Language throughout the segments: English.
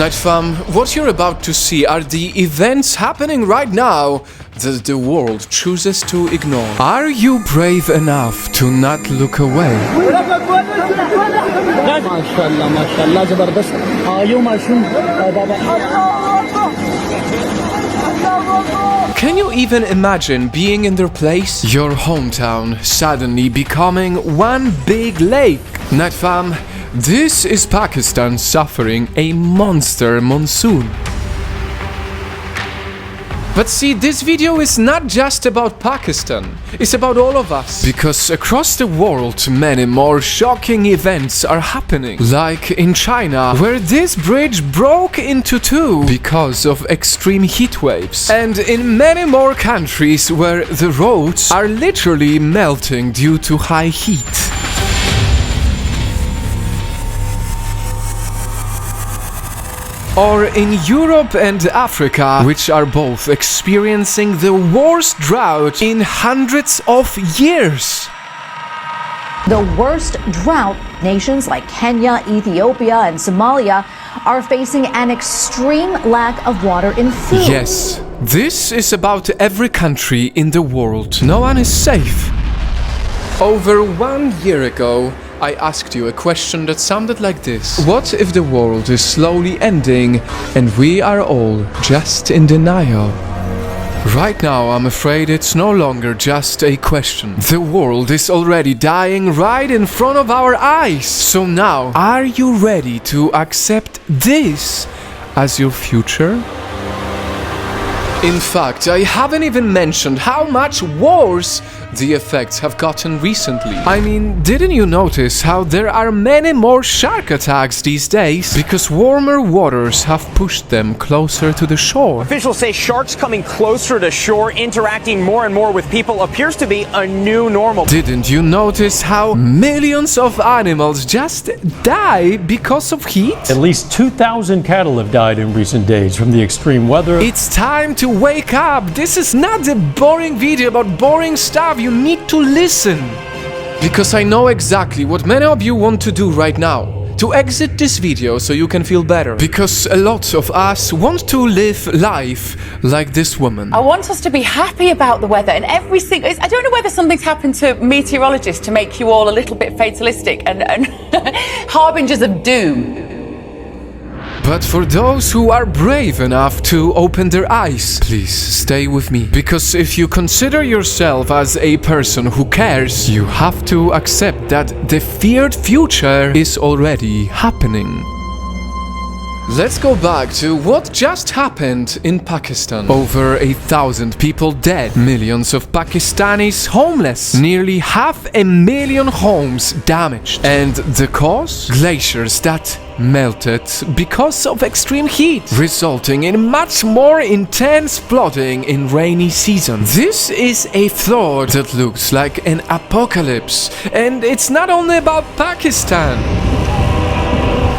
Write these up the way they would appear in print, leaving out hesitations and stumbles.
Night fam, what you're about to see are the events happening right now that the world chooses to ignore. Are you brave enough to not look away? Can you even imagine being in their place? Your hometown suddenly becoming one big lake. Night fam, this is Pakistan suffering a monster monsoon. But see, this video is not just about Pakistan, it's about all of us. Because across the world, many more shocking events are happening. Like in China, where this bridge broke into two because of extreme heat waves. And in many more countries where the roads are literally melting due to high heat. Or in Europe and Africa, which are both experiencing the worst drought in hundreds of years. The worst drought, nations like Kenya, Ethiopia, and Somalia are facing an extreme lack of water in food. Yes, this is about every country in the world. No one is safe. Over 1 year ago, I asked you a question that sounded like this. What if the world is slowly ending and we are all just in denial? Right now, I'm afraid it's no longer just a question. The world is already dying right in front of our eyes. So now, are you ready to accept this as your future? In fact, I haven't even mentioned how much worse the effects have gotten recently. I mean, didn't you notice how there are many more shark attacks these days? Because warmer waters have pushed them closer to the shore. Officials say sharks coming closer to shore, interacting more and more with people, appears to be a new normal. Didn't you notice how millions of animals just die because of heat? At least 2,000 cattle have died in recent days from the extreme weather. It's time to wake up. This is not a boring video about boring stuff. You need to listen. Because I know exactly what many of you want to do right now. To exit this video so you can feel better. Because a lot of us want to live life like this woman. I want us to be happy about the weather and every single... I don't know whether something's happened to meteorologists to make you all a little bit fatalistic and harbingers of doom. But for those who are brave enough to open their eyes, please stay with me. Because if you consider yourself as a person who cares, you have to accept that the feared future is already happening. Let's go back to what just happened in Pakistan. Over 1,000 people dead, millions of Pakistanis homeless, nearly 500,000 homes damaged. And the cause? Glaciers that melted because of extreme heat, resulting in much more intense flooding in rainy season. This is a thought that looks like an apocalypse, and it's not only about Pakistan.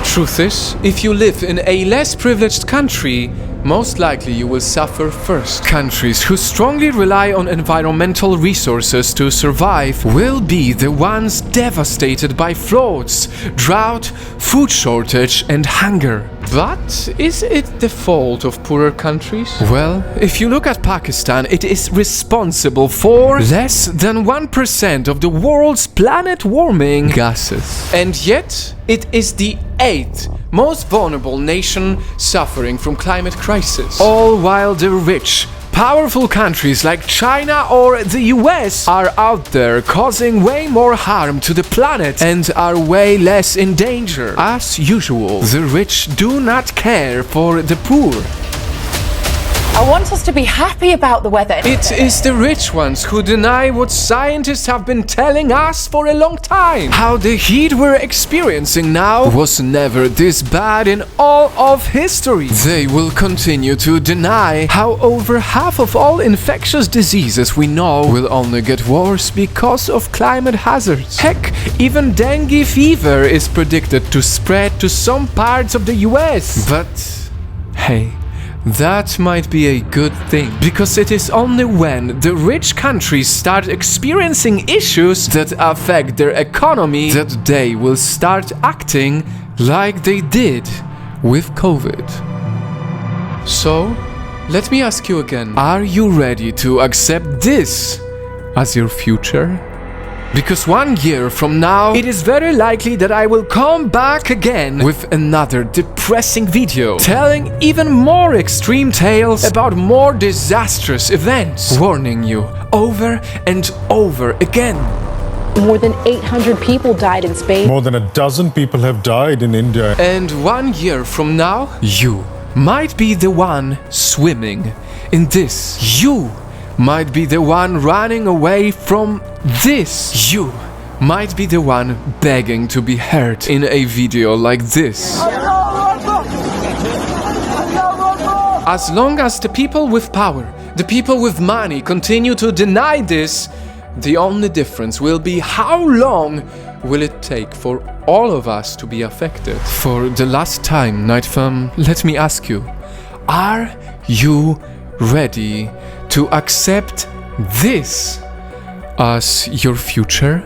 Truth is, if you live in a less privileged country, most likely you will suffer first. Countries who strongly rely on environmental resources to survive will be the ones devastated by floods, drought, food shortage, and hunger. But is it the fault of poorer countries? Well, if you look at Pakistan, it is responsible for less than 1% of the world's planet-warming gases. And yet, it is the 8th most vulnerable nation suffering from climate crisis. All while the rich, powerful countries like China or the US are out there causing way more harm to the planet and are way less in danger. As usual, the rich do not care for the poor. I want us to be happy about the weather. It is the rich ones who deny what scientists have been telling us for a long time. How the heat we're experiencing now was never this bad in all of history. They will continue to deny how over half of all infectious diseases we know will only get worse because of climate hazards. Heck, even dengue fever is predicted to spread to some parts of the US. But hey, that might be a good thing, because it is only when the rich countries start experiencing issues that affect their economy that they will start acting like they did with COVID. So, let me ask you again, are you ready to accept this as your future? Because 1 year from now, it is very likely that I will come back again with another depressing video, telling even more extreme tales about more disastrous events, warning you over and over again. More than 800 people died in Spain. More than a dozen people have died in India. And 1 year from now, you might be the one swimming in this. You might be the one running away from this. You might be the one begging to be heard in a video like this. As long as the people with power, the people with money continue to deny this, the only difference will be how long will it take for all of us to be affected. For the last time, Nightfall, let me ask you, are you ready to accept this as your future?